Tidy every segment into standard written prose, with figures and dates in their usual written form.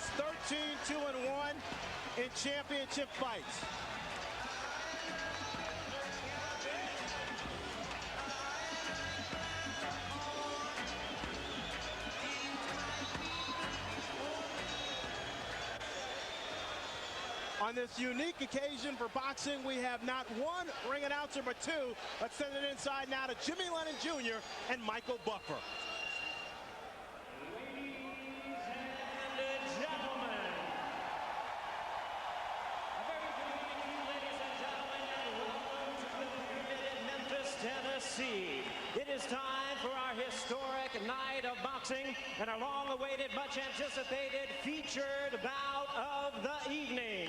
Lennox 13-2-1 in championship fights. On this unique occasion for boxing, we have not one ring announcer, but two. Let's send it inside now to Jimmy Lennon Jr. and Michael Buffer. Ladies and gentlemen, a very good evening to you, ladies and gentlemen, and welcome to the Pyramid in Memphis, Tennessee. It is time for our historic night of boxing and our long-awaited, much-anticipated featured bout of the evening.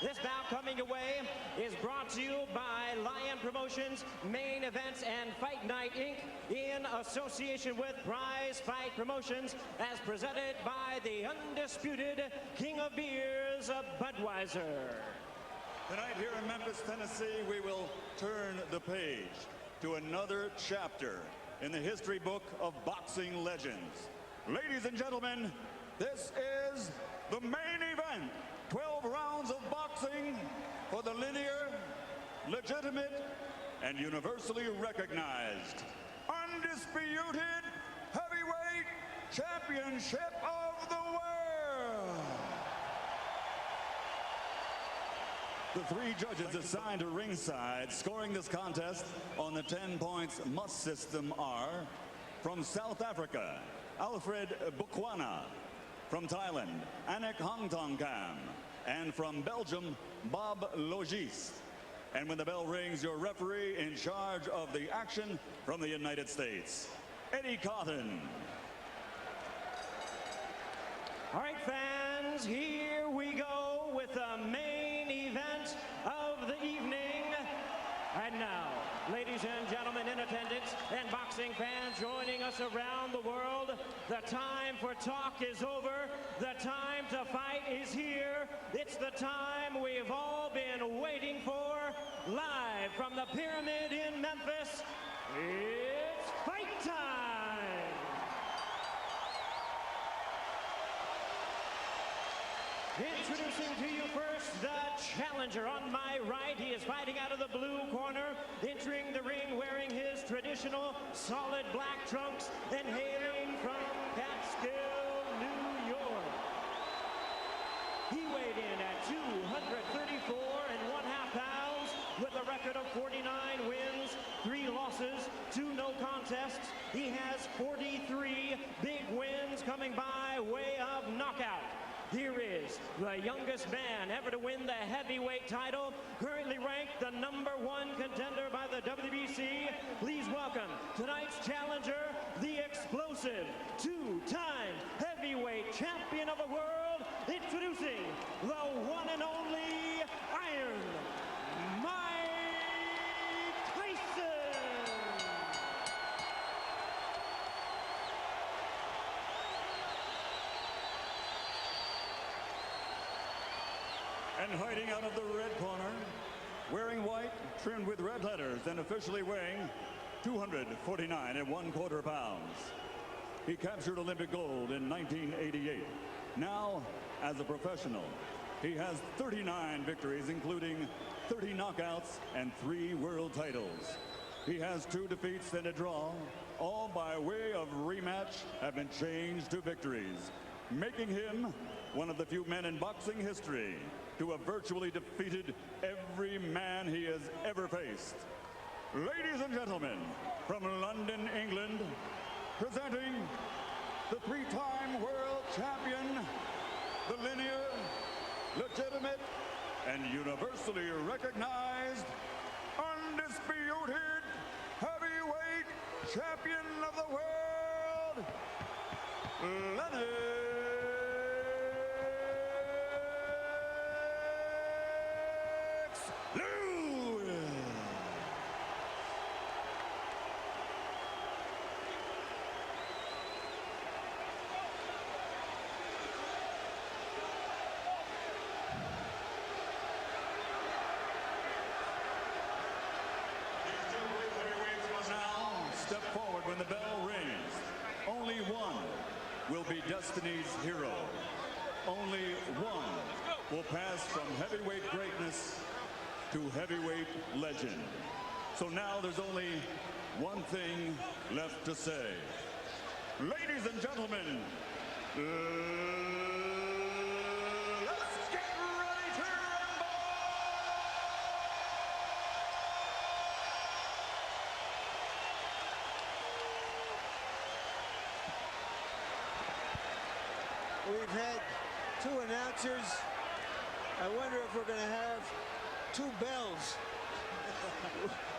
This bout coming your way is brought to you by Lion Promotions, Main Events, and Fight Night, Inc. in association with Prize Fight Promotions, as presented by the undisputed King of Beers, Budweiser. Tonight here in Memphis, Tennessee, we will turn the page to another chapter in the history book of boxing legends. Ladies and gentlemen, this is the main event. 12 rounds of boxing for the linear, legitimate, and universally recognized, undisputed heavyweight championship of the world. The three judges assigned to ringside scoring this contest on the 10 points must system are: from South Africa, Alfred Bukwana; from Thailand, Anik Hongtongkam; and from Belgium, Bob Logis. And when the bell rings, your referee in charge of the action from the United States, Eddie Cotton. All right, fans, here we go with the main event of the evening. And now, ladies and gentlemen in attendance and boxing fans joining us around the world, the time for talk is over. The time to fight is here. It's the time we've all been waiting for. Live from the Pyramid in Memphis, it's fight time! Introducing to you first the challenger. On my right, he is fighting out of the blue corner, entering the ring wearing his traditional solid black trunks and hailing from Catskill, New York. He weighed in at 234 1/2 pounds with a record of 49 wins, 3 losses, 2 no contests. He has 43 big wins coming by way of knockout. Here is the youngest man ever to win the heavyweight title, currently ranked the #1 contender by the WBC. Please welcome tonight's challenger, the explosive 2-time heavyweight champion of the world, introducing the one and only Iron Mike Tyson. And fighting out of the red corner, wearing white, trimmed with red letters, and officially weighing 249 1/4 pounds. He captured Olympic gold in 1988. Now, as a professional, he has 39 victories, including 30 knockouts and 3 world titles. He has 2 defeats and a draw. All by way of rematch have been changed to victories, making him one of the few men in boxing history to have virtually defeated every man he has ever faced. Ladies and gentlemen, from London, England, presenting the 3-time world champion, the linear, legitimate, and universally recognized, undisputed heavyweight champion of the world, Lennox. Step forward when the bell rings. Only one will be Destiny's hero. only one will pass from heavyweight greatness to heavyweight legend. So now there's only one thing left to say. Ladies and gentlemen, let's get ready to rumble! We've had two announcers. I wonder if we're going to have two bells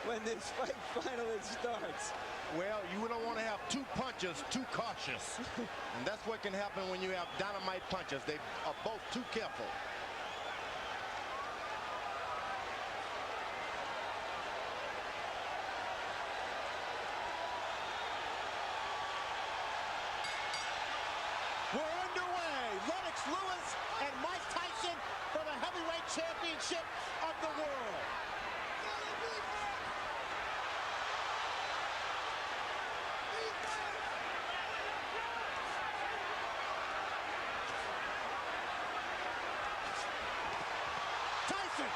when this fight finally starts. Well, you don't want to have two punchers too cautious. And that's what can happen when you have dynamite punchers. They are both too careful. We're underway. Lennox Lewis and Mike Tyson for the heavyweight championship of the world. Tyson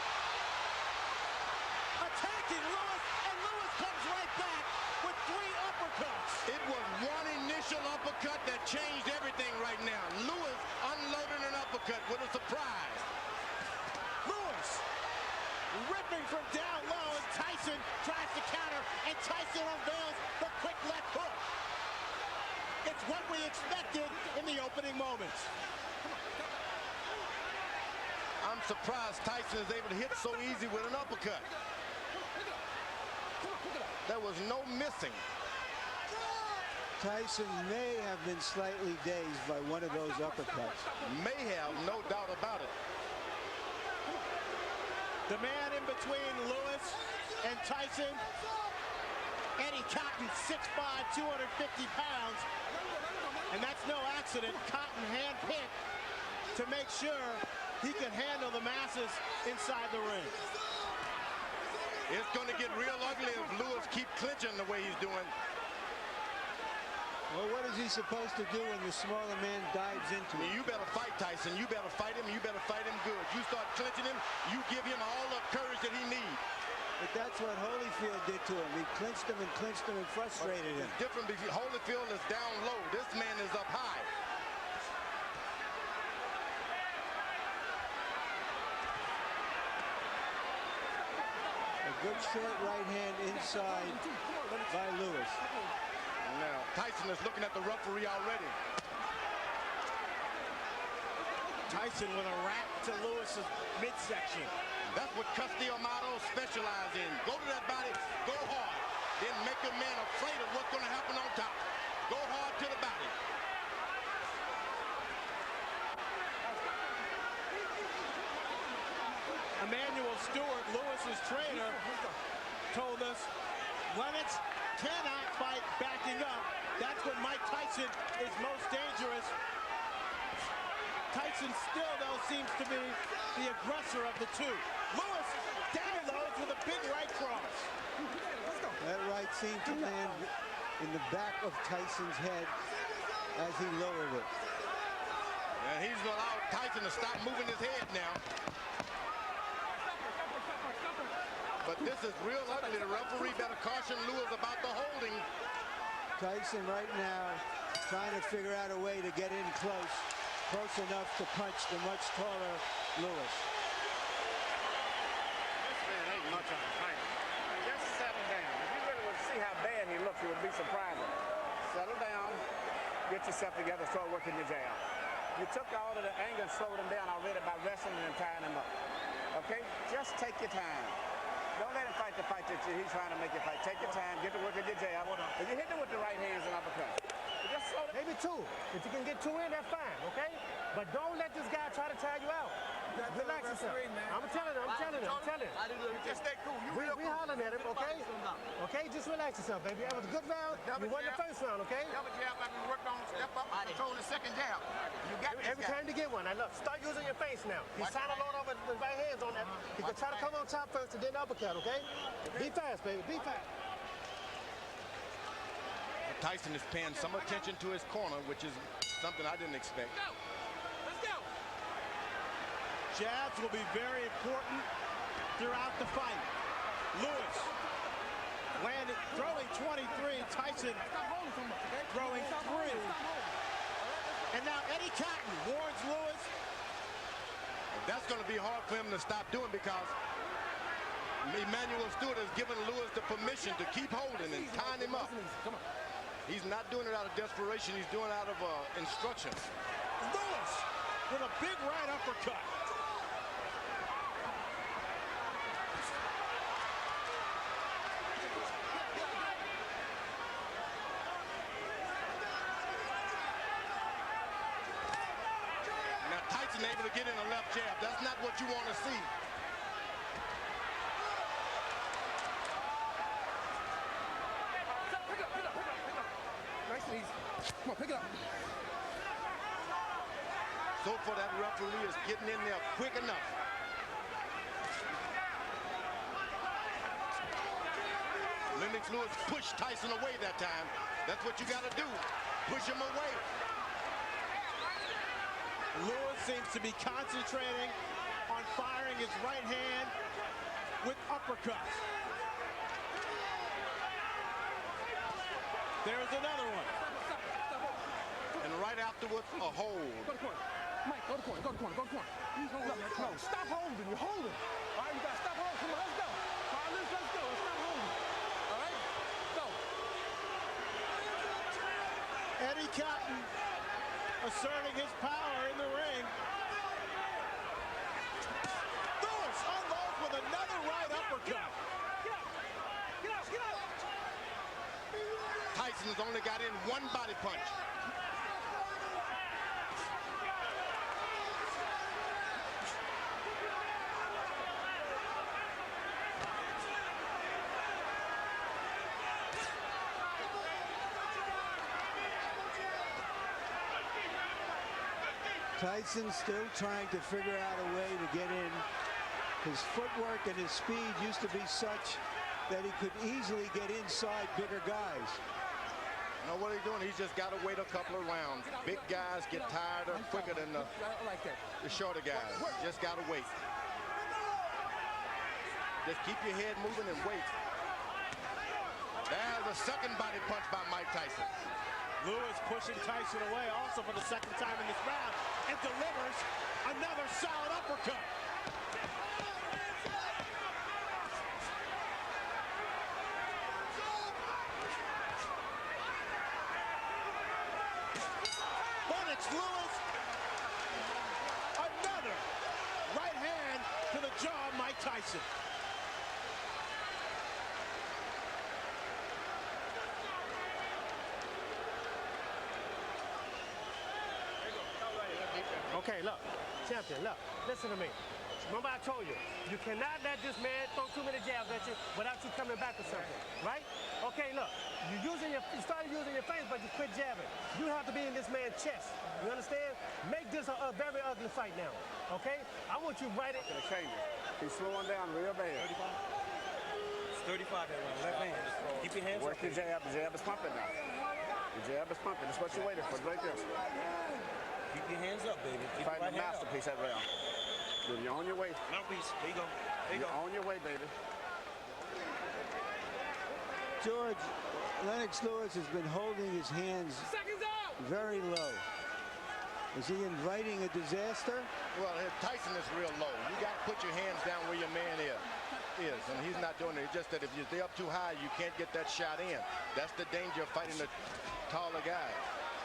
attacking Lewis, and Lewis comes right back with 3 uppercuts. It was one initial uppercut that changed everything right now. Lewis unloaded an uppercut with a surprise. Lewis ripping from down low, and Tyson tries to counter, and Tyson unveils the quick left hook. It's what we expected in the opening moments. I'm surprised Tyson is able to hit so easy with an uppercut. There was no missing. Tyson may have been slightly dazed by one of those uppercuts. May have, no doubt about it. The man in between Lewis and Tyson, Eddie Cotton, 6'5", 250 pounds. And that's no accident. Cotton handpicked to make sure he can handle the masses inside the ring. It's going to get real ugly if Lewis keeps clinching the way he's doing. Well, what is he supposed to do when the smaller man dives into him? You better fight Tyson. You better fight him. You better fight him good. You start clinching him, you give him all the courage that he needs. But that's what Holyfield did to him. He clinched him and frustrated him. It's different because Holyfield is down low. This man is up high. A good short right hand inside by Lewis. Now, Tyson is looking at the referee already. Tyson with a wrap to Lewis's midsection. That's what Castillo specialize in. Go to that body, go hard. Then make a man afraid of what's going to happen on top. Go hard to the body. Emmanuel Stewart, Lewis's trainer, told us Lennox cannot fight backing up. That's when Mike Tyson is most dangerous. Tyson still, though, seems to be the aggressor of the two. Lewis downloads with a big right cross. That right seemed to land in the back of Tyson's head as he lowered it. And he's allowed Tyson to stop moving his head now. But this is real ugly. The referee better caution Lewis about the holding. Tyson right now trying to figure out a way to get in close enough to punch the much taller Lewis. This man ain't much of a fighter. Just settle down. If you really would see how bad he looks, it would be surprising. Settle down, get yourself together, start working your jab. You took all of the anger and slowed him down already by wrestling and tying him up. Okay? Just take your time. Don't let him fight the fight that he's trying to make you fight. Take your time, get to work with your jab. If you hit him with the right hands and uppercut, just slow down. Maybe 2. If you can get 2 in, that's fine, okay? But don't let this guy try to tire you out. Relax yourself. I'm telling him. Just stay cool. We hollering at him, okay? Okay, just relax yourself, baby. That was a good round. You won the first round, okay? Double jab like we worked on, step up, control the second jab. You got this Every guy. time you get one. Now look, start using your face now. He's trying to load over his right hands on that. He can try to come on top first and then uppercut, okay? Be fast, baby. Be fast. Tyson is paying some attention to his corner, which is something I didn't expect. Let's go. Jabs will be very important throughout the fight. Lewis landed, throwing 23. Tyson throwing 3. And now Eddie Cotton warns Lewis. That's going to be hard for him to stop doing because Emmanuel Stewart has given Lewis the permission to keep holding and tying him up. He's not doing it out of desperation. He's doing it out of instructions. Lewis with a big right uppercut. Now Tyson able to get in a left jab. That's not what you want to see. Come on, pick it up. So far, that referee is getting in there quick enough. Lennox Lewis pushed Tyson away that time. That's what you got to do. Push him away. Lewis seems to be concentrating on firing his right hand with uppercuts. There's another one. And right afterwards, a hold. Go to corner. Mike, go to corner, go to corner, go to corner. No, stop holding. You're holding. All right, you got to stop holding. Come on, let's go. All right, let's go. Let's stop holding. All right, go. Eddie Cotton asserting his power in the ring. Lewis unloads with another right uppercut. Get out, get out. Tyson's only got in one body punch. Tyson still trying to figure out a way to get in. His footwork and his speed used to be such that he could easily get inside bigger guys. You know what he's doing? He's just got to wait a couple of rounds. Big guys get tired quicker than the shorter guys. Just got to wait. Just keep your head moving and wait. There's a second body punch by Mike Tyson. Lewis pushing Tyson away also for the second time in this round and delivers another solid uppercut. Lennox Lewis, another right hand to the jaw of Mike Tyson. Okay, look, champion, look, listen to me. Remember I told you, you cannot let this man throw too many jabs at you without you coming back or something, right? Okay, look, you started using your face, but you quit jabbing. You have to be in this man's chest. You understand? Make this a very ugly fight now, okay? I want you right in. Gonna change it. He's slowing down real bad. 35? It's 35 that one. Left hand. Keep your hands Work up. your jab. The jab is pumping now. The jab is pumping. That's what you're waiting for, right there. Keep your hands up, baby. Keep Fighting your the right hand up. masterpiece that round. You're on your way. Mouthpiece. There you go. There you You're go. on your way, baby. George, Lennox Lewis has been holding his hands very low. Is he inviting a disaster? Well, Tyson is real low. You got to put your hands down where your man is, and he's not doing it. It's just that if you're up too high, you can't get that shot in. That's the danger of fighting the taller guy.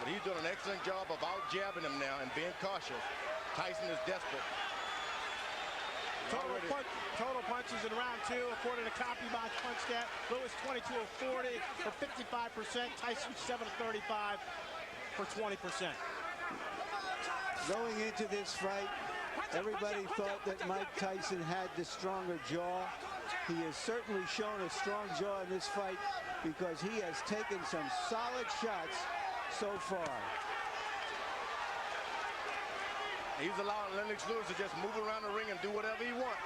But he's doing an excellent job of out-jabbing him now and being cautious. Tyson is desperate. Total punches in round 2, according to CompuBox PunchStat. Lewis 22 of 40 for 55%. Tyson 7 of 35 for 20%. Going into this fight, everybody thought that Mike Tyson had the stronger jaw. He has certainly shown a strong jaw in this fight because he has taken some solid shots so far. He's allowing Lennox Lewis to just move around the ring and do whatever he wants.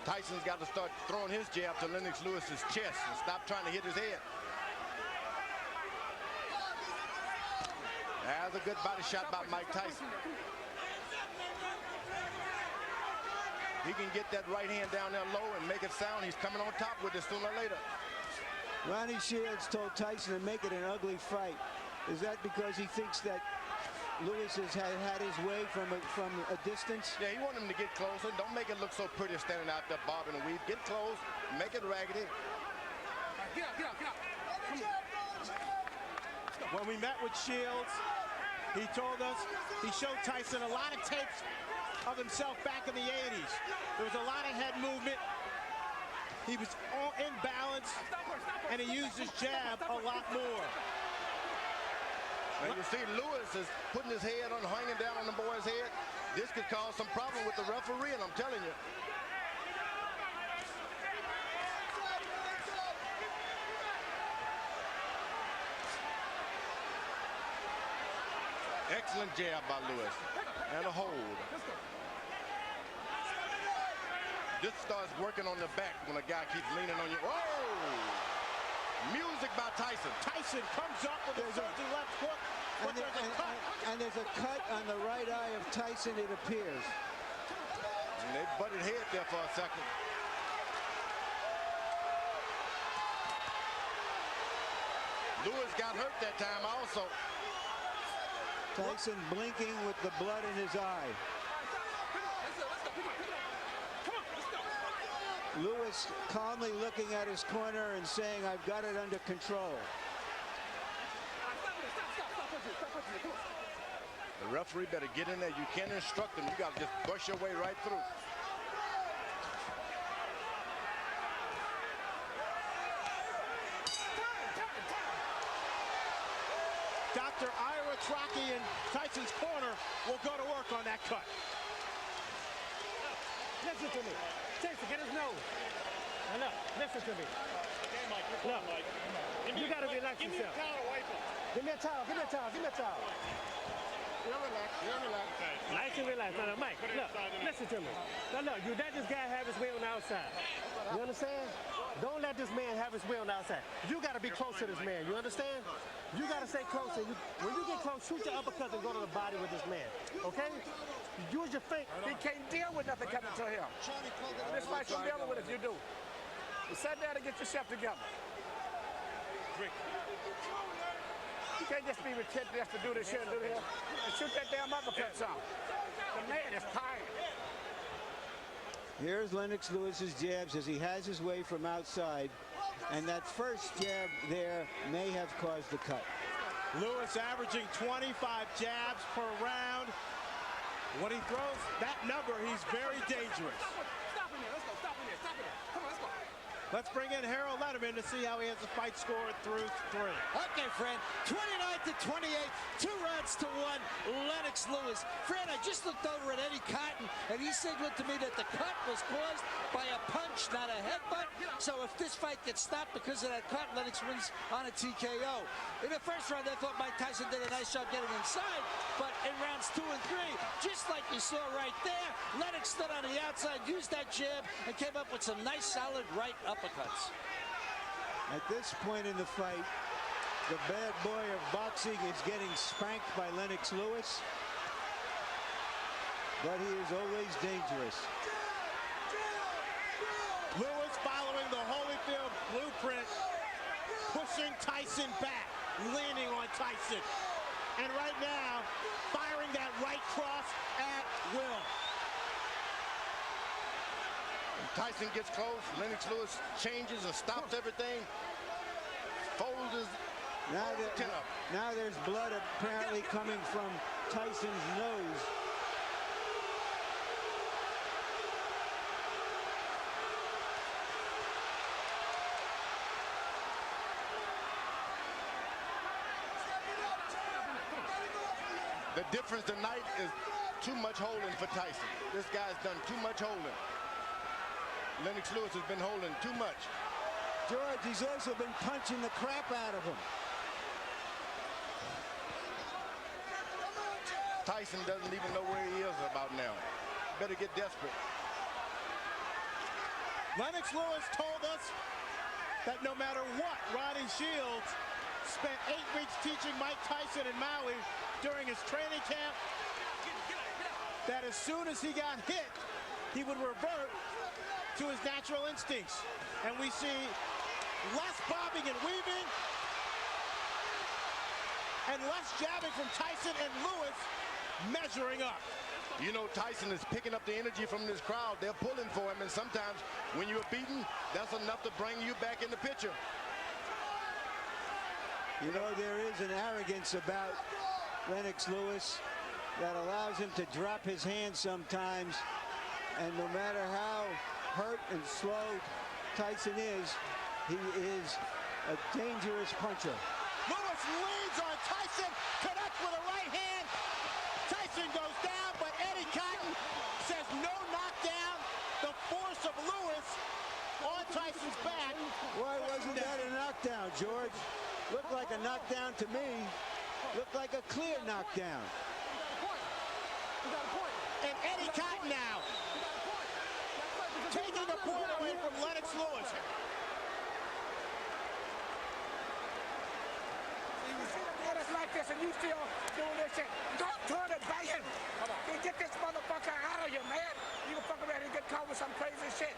Tyson's got to start throwing his jab to Lennox Lewis's chest and stop trying to hit his head. There's was a good body shot by Mike Tyson. He can get that right hand down there low and make it sound. He's coming on top with it sooner or later. Ronnie Shields told Tyson to make it an ugly fight. Is that because he thinks that Lewis has had his way from a distance? Yeah, he wants him to get closer. Don't make it look so pretty standing out there bobbing and weave. Get close, make it raggedy. Get out, get out, get out. When we met with Shields, he told us he showed Tyson a lot of tapes of himself back in the 80s. There was a lot of head movement. He was all in balance, and he used his jab a lot more. And you see Lewis is putting his head on, hanging down on the boy's head. This could cause some problem with the referee, and I'm telling you. Excellent jab by Lewis. And a hold. This starts working on the back when a guy keeps leaning on you. Whoa! Music by Tyson. Tyson comes up with a surging left hook. And there's a cut on the right eye of Tyson, it appears. And they butted head there for a second. Lewis got hurt that time also. Tyson blinking with the blood in his eye. Lewis calmly looking at his corner and saying, I've got it under control. The referee better get in there. You can't instruct him. You got to just brush your way right through. Dr. Ira Trocchi in Tyson's corner will go to work on that cut. Listen to me. Tyson, get his nose. Now look, listen to me. Okay, Mike, you're Look, Mike. you got to relax yourself. Give me a towel, give me a towel, give me a towel. You're relaxed, you're relaxed. Nice and relaxed. Now, Mike, look, listen to me. Now, look, you let this guy have his way on the outside. You understand? Don't let this man have his way on the outside. You got to be close to this man. You understand? You got to stay close. When you get close, shoot your uppercut and go to the body with this man. Okay? Use your feet. He can't deal with nothing coming to him. This fight you're dealing with if you do. You sit down and get yourself together. You can't just be retentive just to do this here and do this. And shoot that damn uppercut some. The man is tired. Here's Lennox Lewis's jabs as he has his way from outside. And that first jab there may have caused the cut. Lewis averaging 25 jabs per round. When he throws that number, he's very dangerous. Stop in there. Let's go. Stop in there. Stop in there. Come on, let's go. Let's bring in Harold Letterman to see how he has the fight scored through 3. Okay, Fred, 29-28, 2 rounds to 1, Lennox Lewis. Fred, I just looked over at Eddie Cotton, and he signaled to me that the cut was caused by a punch, not a headbutt. So if this fight gets stopped because of that cut, Lennox wins on a TKO. In the first round, I thought Mike Tyson did a nice job getting inside, but in rounds 2 and 3, just like you saw right there, Lennox stood on the outside, used that jab, and came up with some nice, solid right uppercuts. At this point in the fight, the bad boy of boxing is getting spanked by Lennox Lewis, but he is always dangerous. Lewis following the Holyfield blueprint, pushing Tyson back, leaning on Tyson. And right now, firing that right cross at will. Tyson gets close. Lennox Lewis changes and stops everything. Folds his chin up. Now there's blood apparently coming from Tyson's nose. The difference tonight is too much holding for Tyson. This guy's done too much holding. Lennox Lewis has been holding too much. George, he's also been punching the crap out of him. Tyson doesn't even know where he is about now. Better get desperate. Lennox Lewis told us that no matter what Ronnie Shields spent 8 weeks teaching Mike Tyson in Maui during his training camp that as soon as he got hit, he would revert to his natural instincts. And we see less bobbing and weaving and less jabbing from Tyson, and Lewis measuring up. You know, Tyson is picking up the energy from this crowd. They're pulling for him, and sometimes when you're beaten, that's enough to bring you back in the picture. You know, there is an arrogance about Lennox Lewis that allows him to drop his hands sometimes, and no matter how hurt and slow Tyson is, he is a dangerous puncher. Lewis leads on Tyson, connects with a right hand. Tyson goes down, but Eddie Cotton says no knockdown. The force of Lewis on Tyson's back. Why wasn't that a knockdown, George? Looked like a knockdown to me. Looked like a clear knockdown. And Eddie Cotton now taking the point away from Lennox Lewis. And it's like this, and you still doing this shit. Don't turn it back in. You get this motherfucker out of you, man. You can fuck around and get caught with some crazy shit.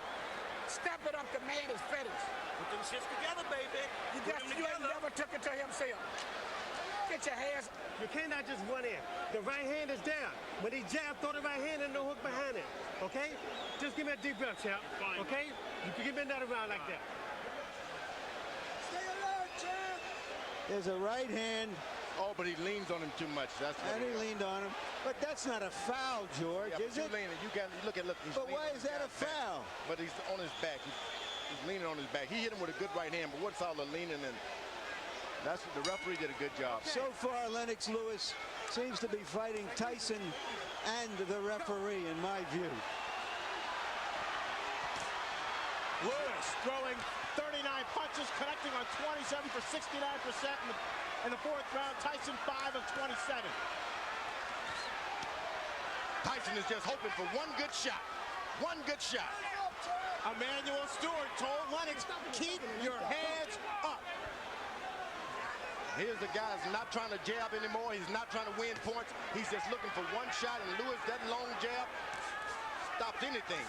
Step it up, the man is finished. Put them shits together, baby. You never took it to himself. Get your hands. You cannot just run in. The right hand is down. When he jab, throw the right hand and no hook behind it. Okay? Just give me a deep breath, champ. Okay? You can give me another round like that. Stay alert, champ. There's a right hand. Oh, but he leans on him too much. That's what And he leaned on him. But that's not a foul, George, yeah, is it? Look. But why is that a foul? But he's on his back. He's leaning on his back. He hit him with a good right hand, but what's all the leaning and that's what the referee did a good job. So far, Lennox Lewis seems to be fighting Tyson and the referee, in my view. Lewis throwing 39 punches, connecting on 27 for 69% in the fourth round. Tyson 5 of 27. Tyson is just hoping for one good shot. One good shot. Emmanuel Stewart told Lennox, keep your hands up. Here's the guy who's not trying to jab anymore. He's not trying to win points. He's just looking for one shot, and Lewis, that long jab stops anything.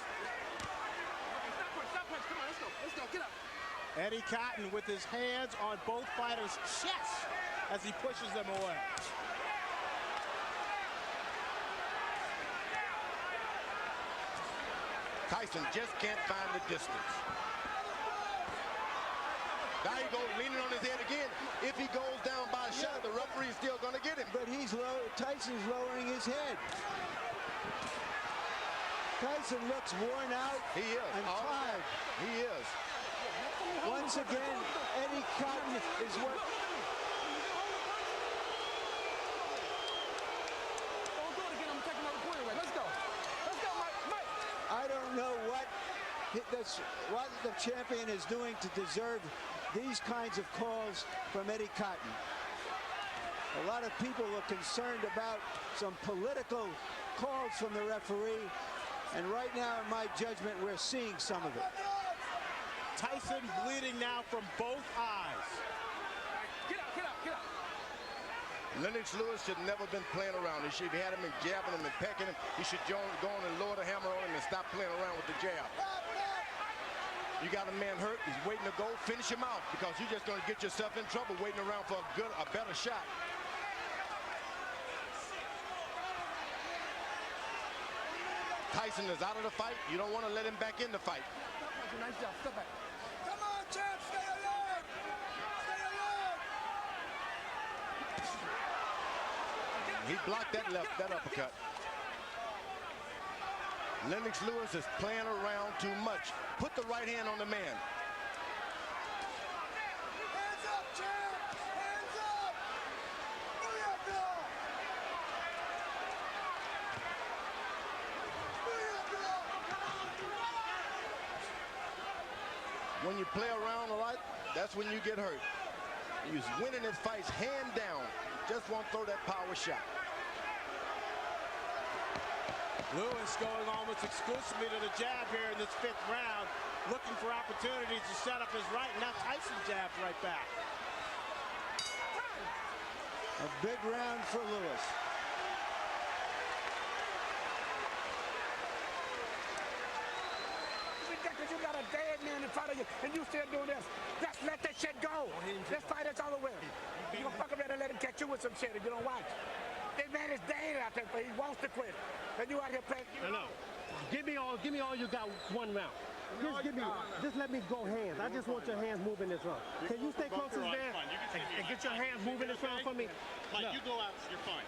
Eddie Cotton with his hands on both fighters' chests as he pushes them away. Tyson just can't find the distance. Now he goes leaning on his head again. If he goes down by a shot, the referee is still going to get him. But Tyson's lowering his head. Tyson looks worn out He is. and tired. He is. Once again, Eddie Cotton is what... I don't know what the champion is doing to deserve these kinds of calls from Eddie Cotton. A lot of people are concerned about some political calls from the referee, and right now, in my judgment, we're seeing some of it. Tyson bleeding now from both eyes. Lennox Lewis should never been playing around. He should have had him and jabbing him and pecking him. He should go on and lower the hammer on him and stop playing around with the jab. You got a man hurt. He's waiting to go. Finish him out, because you're just going to get yourself in trouble waiting around for a better shot. Tyson is out of the fight. You don't want to let him back in the fight. Nice job. Step back. Come on, champ. Stay alert. Stay alert. He blocked that uppercut. Lennox Lewis is playing around too much. Put the right hand on the man. Hands up, champ. Hands up. When you play around a lot, that's when you get hurt. He's winning his fights hand down. Just won't throw that power shot. Lewis going almost exclusively to the jab here in this fifth round, looking for opportunities to set up his right. Now Tyson jabs right back. A big round for Lewis. Because you got a dead man in front of you, and you still doing this. Just let that shit go. This fight is over with. You gonna fuck around and let him catch you with some shit if you don't watch. This man is dead out there, but he wants to quit. And you out here playing. No. Give me all you got one round. Just let me go hands. I just want your hands moving this round. Can you stay close to the man and get your hands moving this round for me? Like, you go out, you're fine.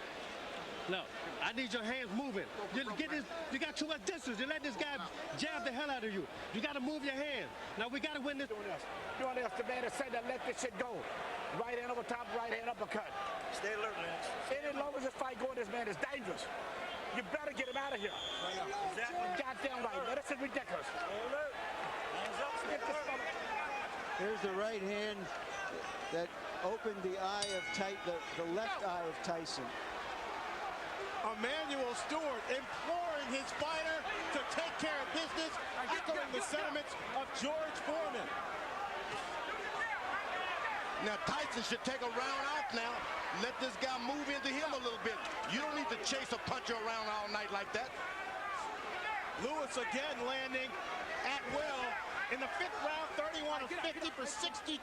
No, I need your hands moving. You got too much distance. You let this guy jab the hell out of you. You got to move your hands. Now we got to win this. Doing this, the man that said that let this shit go. Right hand over top, right hand uppercut. Stay alert, Lennox. Any longer this fight going, this man is dangerous. You better get him out of here. Exactly. Goddamn right. Now, this is ridiculous. Get this fella. Here's the right hand that opened the eye of the left eye of Tyson. Emmanuel Stewart imploring his fighter to take care of business, echoing the sentiments of George Foreman. Now Tyson should take a round off now. Let this guy move into him a little bit. You don't need to chase a puncher around all night like that. Lewis again landing at will. In the 5th round, 31 of 50 for 62%.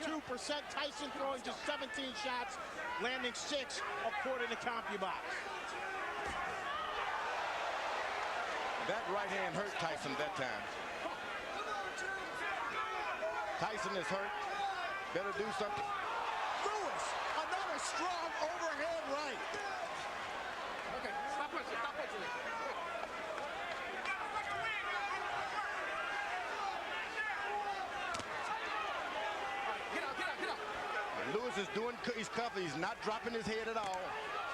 Tyson throwing just 17 shots, landing 6 according to CompuBox. That right hand hurt Tyson that time. Tyson is hurt. Better do something. Lewis, another strong overhand right. Okay, stop punching, stop punching. Lewis is doing, he's cuffing, he's not dropping his head at all.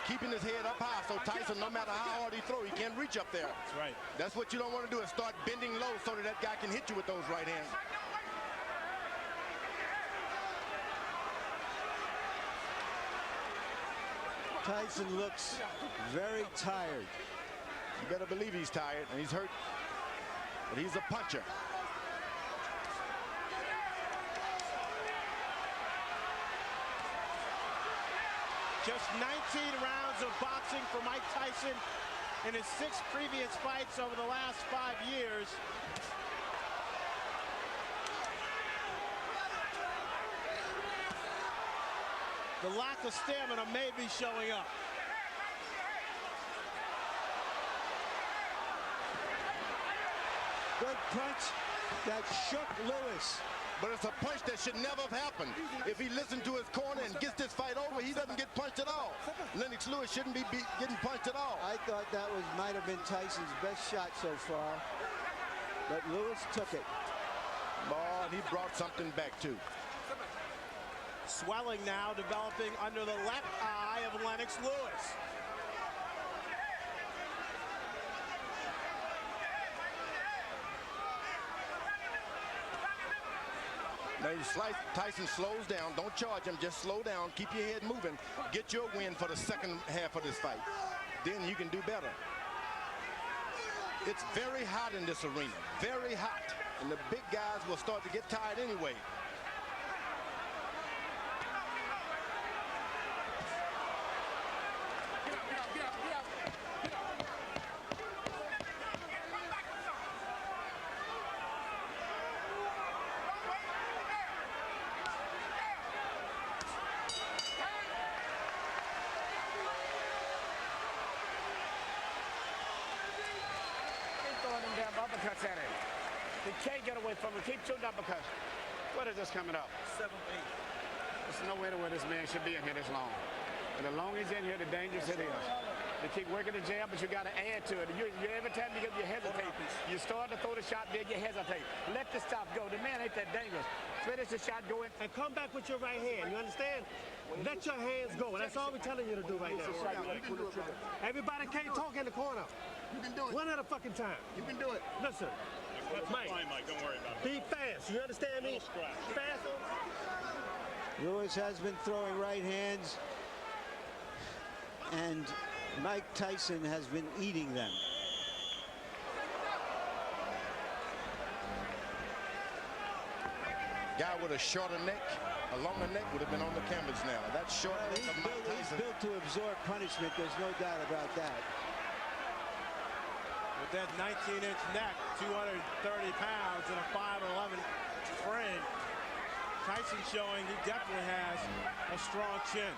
Keeping his head up high, so Tyson, no matter how hard he throws, he can't reach up there. That's right. That's what you don't want to do, is start bending low so that guy can hit you with those right hands. Tyson looks very tired. You better believe he's tired, and he's hurt, but he's a puncher. Just 19 rounds of boxing for Mike Tyson in his 6 previous fights over the last 5 years. The lack of stamina may be showing up. Good punch that shook Lewis. But it's a punch that should never have happened. If he listened to his corner and gets this fight over, he doesn't get punched at all. Lennox Lewis shouldn't be getting punched at all. I thought that might have been Tyson's best shot so far, but Lewis took it. Oh, and he brought something back too. Swelling now developing under the left eye of Lennox Lewis. Now you slice, Tyson slows down. Don't charge him, just slow down. Keep your head moving. Get your win for the second half of this fight. Then you can do better. It's very hot in this arena, very hot. And the big guys will start to get tired anyway. Uppercuts at him. He can't get away from him. Keep shooting uppercuts. What is this coming up? 7-8. There's no way to where this man should be in here this long. And the longer he's in here, the dangerous it is. They keep working the jab, but you got to add to it. Every time you hesitate, you start to throw the shot, then you hesitate. Let the stop go. The man ain't that dangerous. Finish the shot, go in. And come back with your right hand. You understand? Let your hands go. That's all we're telling you to do right now. Everybody can't talk in the corner. You can do it. One at a fucking time. You can do it. Listen, Mike, Don't worry about it. be fast. You understand me? Fast. Lewis has been throwing right hands, and Mike Tyson has been eating them. Guy with a shorter neck, a longer neck would have been on the canvas now. That short neck of Mike Tyson. He's built to absorb punishment. There's no doubt about that. With that 19-inch neck, 230 pounds, and a 5'11" frame, Tyson showing he definitely has a strong chin.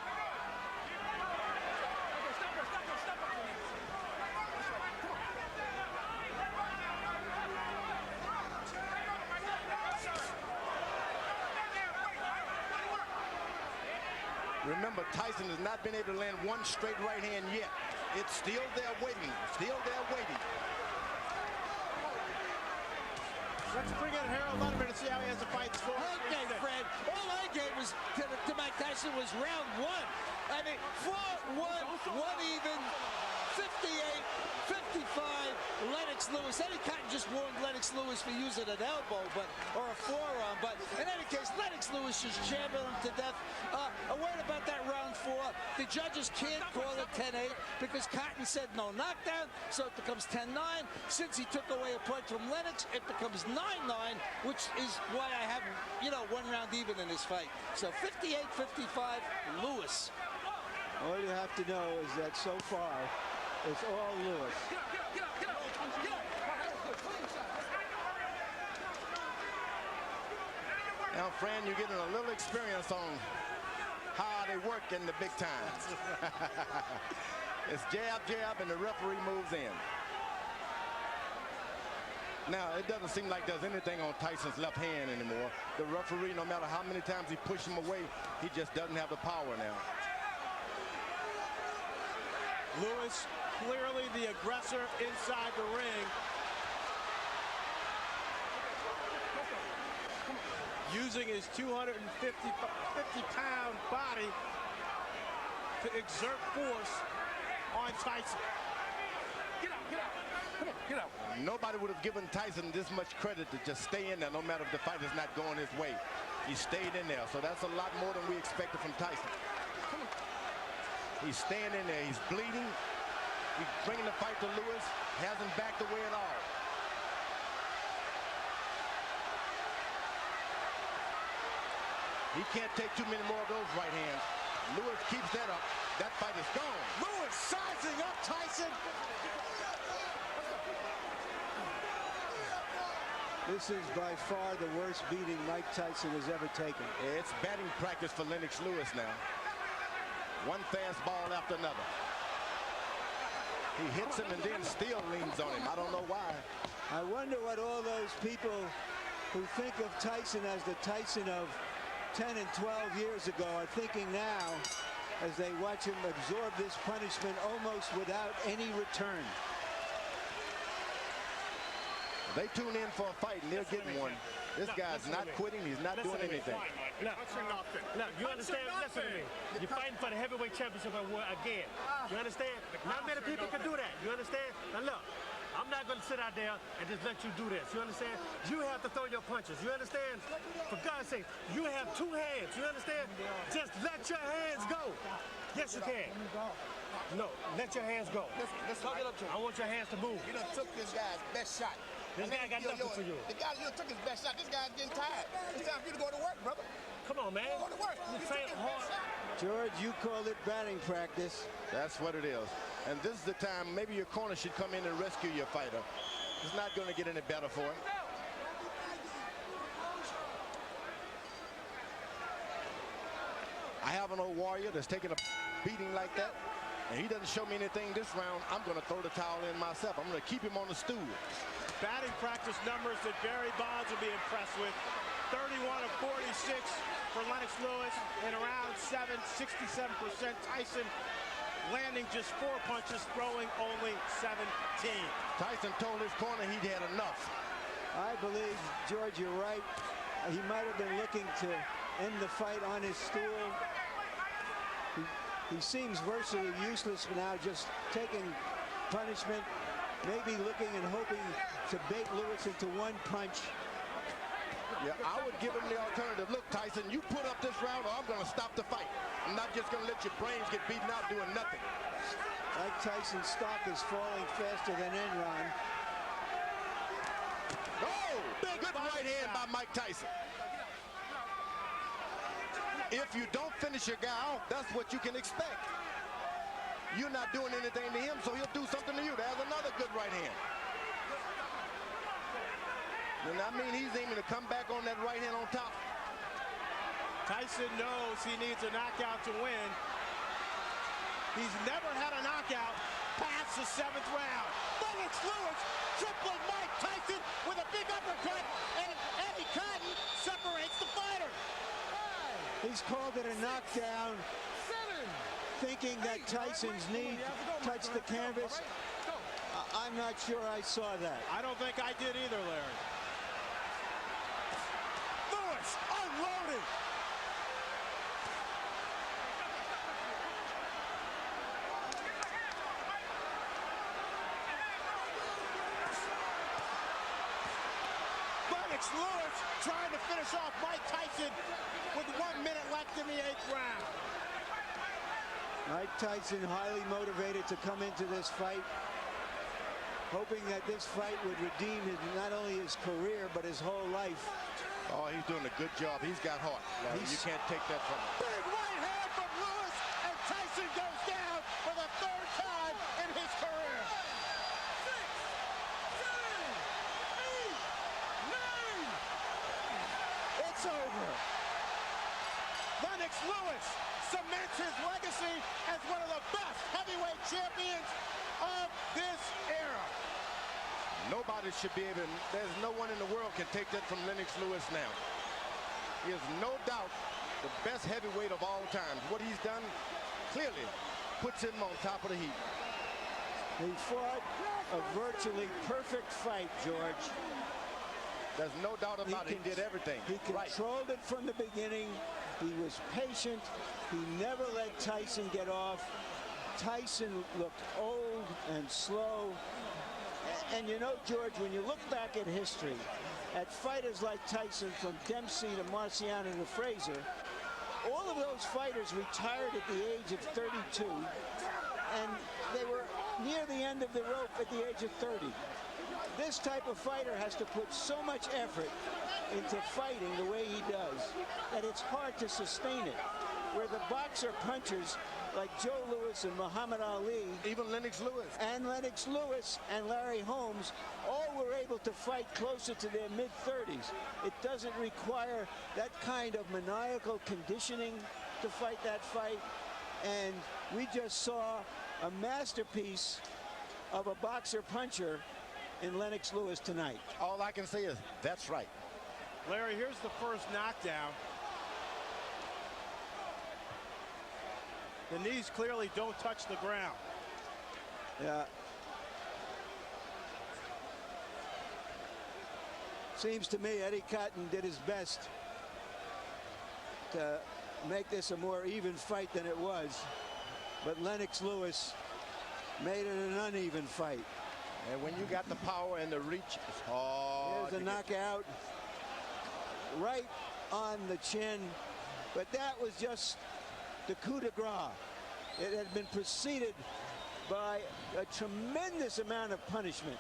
Remember, Tyson has not been able to land one straight right hand yet. It's still there waiting, still there waiting. Let's bring in Harold Letterman and see how he has to fight this for. Okay, Fred. All I gave was to Mike Tyson was round one. I mean, 4-1, one even, 58-55, Lennox Lewis. Eddie Cotton just warned Lennox Lewis for using an elbow, or a forearm. But in any case, Lennox Lewis just jammed him to death. A word about that round 4. The judges can't call it 10-8 because Cotton said no knockdown, so it becomes 10-9. Since he took away a point from Lennox, it becomes 9-9, which is why I have, one round even in this fight. So 58-55, Lewis. All you have to know is that so far, it's all Lewis. Now, Fran, you're getting a little experience on how they work in the big times. It's jab, jab, and the referee moves in. Now, it doesn't seem like there's anything on Tyson's left hand anymore. The referee, no matter how many times he pushes him away, he just doesn't have the power now. Lewis, clearly the aggressor inside the ring. Using his 250-pound body to exert force on Tyson. Get out, get out. Come on, get out. Nobody would have given Tyson this much credit to just stay in there no matter if the fight is not going his way. He stayed in there, so that's a lot more than we expected from Tyson. He's staying in there. He's bleeding. He's bringing the fight to Lewis. Hasn't backed away at all. He can't take too many more of those right hands. Lewis keeps that up. That fight is gone. Lewis sizing up Tyson. This is by far the worst beating Mike Tyson has ever taken. It's batting practice for Lennox Lewis now. One fastball after another. He hits him and then still leans on him. I don't know why. I wonder what all those people who think of Tyson as the Tyson of 10 and 12 years ago are thinking now as they watch him absorb this punishment almost without any return. They tune in for a fight and they're getting one. This guy's not quitting. He's not doing anything. Look, you understand? Listen to me. You're fighting for the heavyweight championship again. You understand? Not many people can do that. You understand? Now look, I'm not going to sit out there and just let you do this. You understand? You have to throw your punches. You understand? For God's sake, you have 2 hands. You understand? Just let your hands go. Yes, you can. No, let your hands go. Let's talk it up to him. I want your hands to move. You done took this guy's best shot. This guy got nothing for you. The guy, you took his best shot. This guy's getting tired. It's time for you to go to work, brother. Come on, man. Go to work. You took train his hard. best shot. George, you called it batting practice. That's what it is. And this is the time maybe your corner should come in and rescue your fighter. It's not going to get any better for him. I have an old warrior that's taking a beating like that, and he doesn't show me anything this round. I'm going to throw the towel in myself. I'm going to keep him on the stool. Batting practice numbers that Barry Bonds will be impressed with. 31 of 46 for Lennox Lewis in round 7, 67%. Tyson landing just 4 punches, throwing only 17. Tyson told his corner he'd had enough. I believe, George, you're right. He might have been looking to end the fight on his stool. He seems virtually useless now, just taking punishment, maybe looking and hoping to bait Lewis into one punch. Yeah, I would give him the alternative. Look, Tyson, you put up this round or I'm going to stop the fight. I'm not just going to let your brains get beaten out doing nothing. Mike Tyson's stock is falling faster than Enron. Oh, good right hand by Mike Tyson. If you don't finish your guy off, that's what you can expect. you're not doing anything to him, so he'll do something to you. There's another good right hand. And I mean, he's aiming to come back on that right hand on top. Tyson knows he needs a knockout to win. He's never had a knockout past the 7th round. Lennox Lewis tripling Mike Tyson with a big uppercut, and Eddie Cotton separates the fighter. He's called it a knockdown, thinking that Tyson's knee touched the canvas. I'm not sure I saw that. I don't think I did either, Larry. Lewis unloading. Lennox Lewis trying to finish off Mike Tyson with 1 minute left in the 8th round. Mike Tyson highly motivated to come into this fight, hoping that this fight would redeem not only his career, but his whole life. Oh, he's doing a good job. He's got heart. You can't take that from him. Big right hand from Lewis, and Tyson goes down for the 3rd time in his career. 6, 7, 8, 9. It's over. Lennox Lewis cements his legacy as one of the best heavyweight champions of this era. Nobody should be able, there's no one in the world can take that from Lennox Lewis now. He is no doubt the best heavyweight of all time. What he's done clearly puts him on top of the heap. He fought a virtually perfect fight, George. There's no doubt about it. He did everything. He controlled it from the beginning. He was patient. He never let Tyson get off. Tyson looked old and slow. And you know, George, when you look back at history, at fighters like Tyson, from Dempsey to Marciano to Frazier, all of those fighters retired at the age of 32, and they were near the end of the rope at the age of 30. This type of fighter has to put so much effort into fighting the way he does that it's hard to sustain it. Where the boxer punchers like Joe Louis and Muhammad Ali, even Lennox Lewis, and Larry Holmes, all were able to fight closer to their mid-30s. It doesn't require that kind of maniacal conditioning to fight that fight. And we just saw a masterpiece of a boxer puncher in Lennox Lewis tonight. All I can say is that's right. Larry, here's the first knockdown. The knees clearly don't touch the ground. Yeah. Seems to me Eddie Cotton did his best to make this a more even fight than it was. But Lennox Lewis made it an uneven fight. And when you got the power and the reach, it's hard. Here's a knockout right on the chin. But that was just the coup de grace. It had been preceded by a tremendous amount of punishment.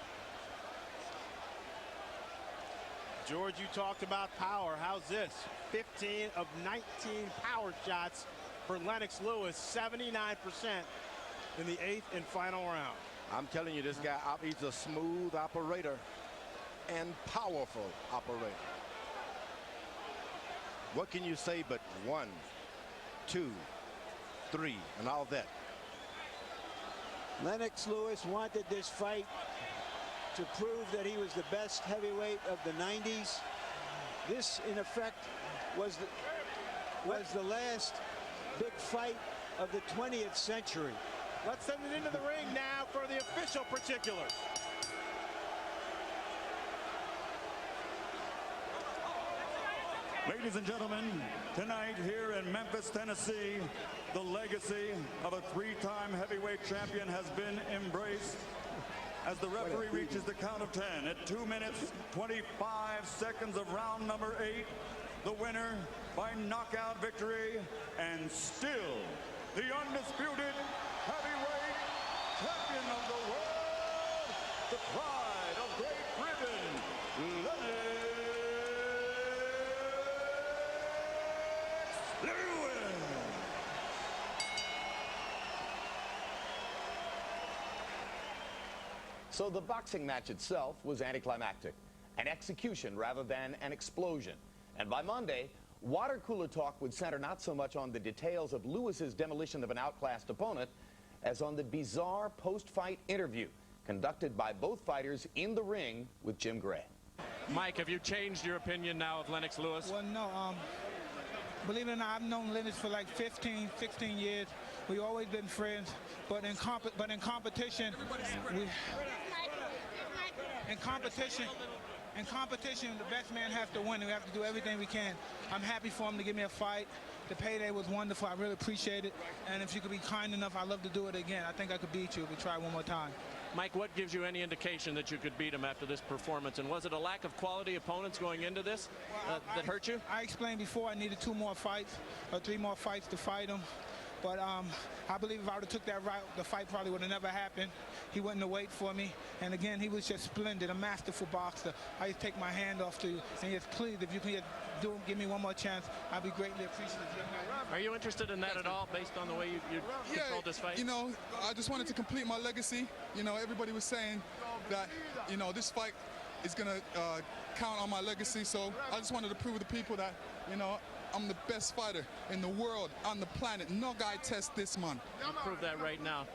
George, you talked about power. How's this? 15 of 19 power shots for Lennox Lewis, 79% in the 8th and final round. I'm telling you, this guy, he's a smooth operator and powerful operator. What can you say but 1, 2, 3, and all that? Lennox Lewis wanted this fight to prove that he was the best heavyweight of the 90s. This, in effect, was the last big fight of the 20th century. Let's send it into the ring now for the official particulars. Ladies and gentlemen, tonight here in Memphis, Tennessee, the legacy of a 3-time heavyweight champion has been embraced as the referee reaches the count of 10 at 2 minutes, 25 seconds of round number 8. The winner by knockout victory, and still the undisputed heavyweight champion of the world, the pride of Great Britain, Lennox Lewis. So the boxing match itself was anticlimactic, an execution rather than an explosion. And by Monday, water cooler talk would center not so much on the details of Lewis's demolition of an outclassed opponent as on the bizarre post-fight interview conducted by both fighters in the ring with Jim Gray. Mike, have you changed your opinion now of Lennox Lewis? Well, no. Believe it or not, I've known Lennox for like 15, 16 years. We've always been friends, but in competition, the best man has to win. We have to do everything we can. I'm happy for him to give me a fight. The payday was wonderful. I really appreciate it. And if you could be kind enough, I'd love to do it again. I think I could beat you if we try one more time. Mike, what gives you any indication that you could beat him after this performance? And was it a lack of quality opponents going into this that hurt you? I explained before I needed 2 more fights or 3 more fights to fight him. But I believe if I would have took that route, the fight probably would have never happened. He wouldn't have waited for me. And again, he was just splendid, a masterful boxer. I just take my hand off to you. And yes, please, if you can give me one more chance, I'd be greatly appreciative. Are you interested in that at all, based on the way you controlled this fight? You know, I just wanted to complete my legacy. You know, everybody was saying that, you know, this fight is going to count on my legacy. So I just wanted to prove to the people that, you know, I'm the best fighter in the world, on the planet. No guy tests this, man. You prove that right now.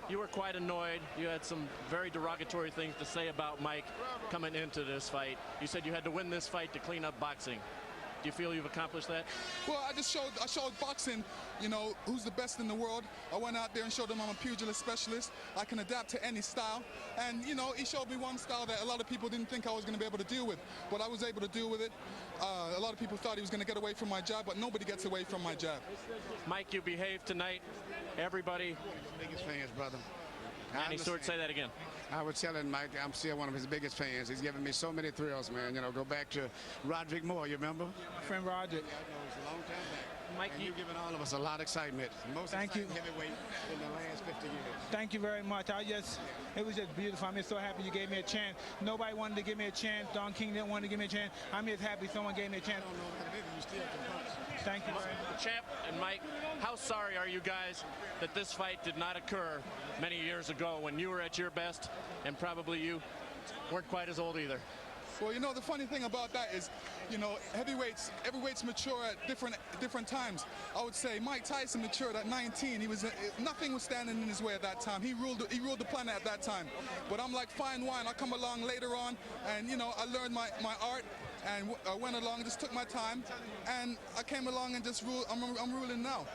You were quite annoyed. You had some very derogatory things to say about Mike coming into this fight. You said you had to win this fight to clean up boxing. Do you feel you've accomplished that? Well, I showed boxing, you know, who's the best in the world. I went out there and showed them I'm a pugilist specialist. I can adapt to any style. And, you know, he showed me one style that a lot of people didn't think I was going to be able to deal with. But I was able to deal with it. A lot of people thought he was going to get away from my jab, but nobody gets away from my jab. Mike, you behaved tonight. Everybody. Biggest fans, brother. Manny Stewart, say that again. I was telling Mike, I'm still one of his biggest fans. He's given me so many thrills, man. You know, go back to Roderick Moore, you remember? My friend Roderick. Yeah, I know, it's a long time back. Mike, you've given all of us a lot of excitement. Most exciting heavyweight in the last 50 years. Thank you very much. It was just beautiful. I'm just so happy you gave me a chance. Nobody wanted to give me a chance. Don King didn't want to give me a chance. I'm just happy someone gave me a chance. I don't know what it is. You still can punch. Thank you very much. Champ and Mike, how sorry are you guys that this fight did not occur many years ago when you were at your best and probably you weren't quite as old either? Well, you know, the funny thing about that is, you know, heavyweights mature at different times. I would say Mike Tyson matured at 19. Nothing was standing in his way at that time. He ruled the planet at that time. But I'm like fine wine. I come along later on, and you know, I learned my art, and I went along, just took my time, and I came along and just ruled. I'm ruling now.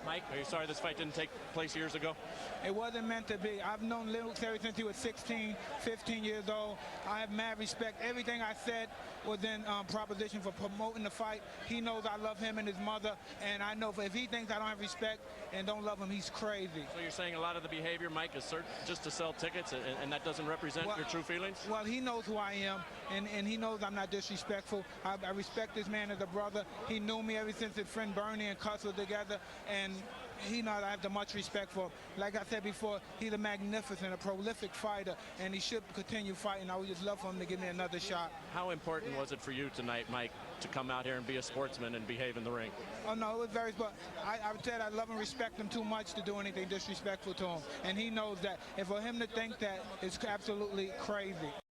Mike, are you sorry this fight didn't take place years ago? It wasn't meant to be. I've known Lennox ever since he was 16, 15 years old. I have mad respect. Everything I said was in proposition for promoting the fight. He knows I love him and his mother, and I know if he thinks I don't have respect and don't love him, he's crazy. So you're saying a lot of the behavior, Mike, is just to sell tickets, and that doesn't represent your true feelings? Well, he knows who I am, and he knows I'm not disrespectful. I respect this man as a brother. He knew me ever since his friend Bernie and Cuss were together, and he knows I have the much respect for him. Like I said before, he's a magnificent, a prolific fighter, and he should continue fighting. I would just love for him to give me another shot. How important was it for you tonight, Mike, to come out here and be a sportsman and behave in the ring? Oh, no, it was very, but I said I love and respect him too much to do anything disrespectful to him. And he knows that. And for him to think that, it's absolutely crazy.